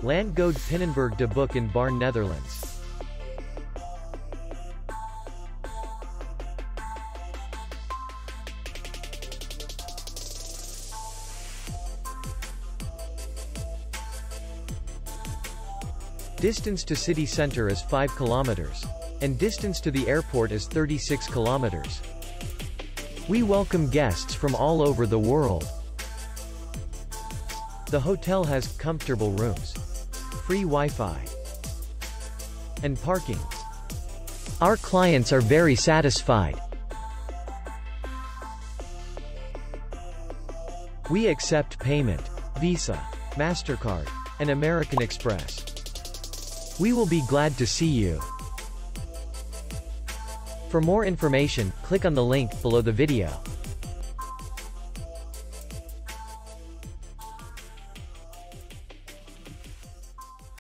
Landgoed Pijnenburg De Beuk in Baarn, Netherlands. Distance to city center is 5 kilometers. And distance to the airport is 36 kilometers. We welcome guests from all over the world. The hotel has comfortable rooms, free Wi-Fi, and parking. Our clients are very satisfied. We accept payment, Visa, MasterCard, and American Express. We will be glad to see you. For more information, click on the link below the video.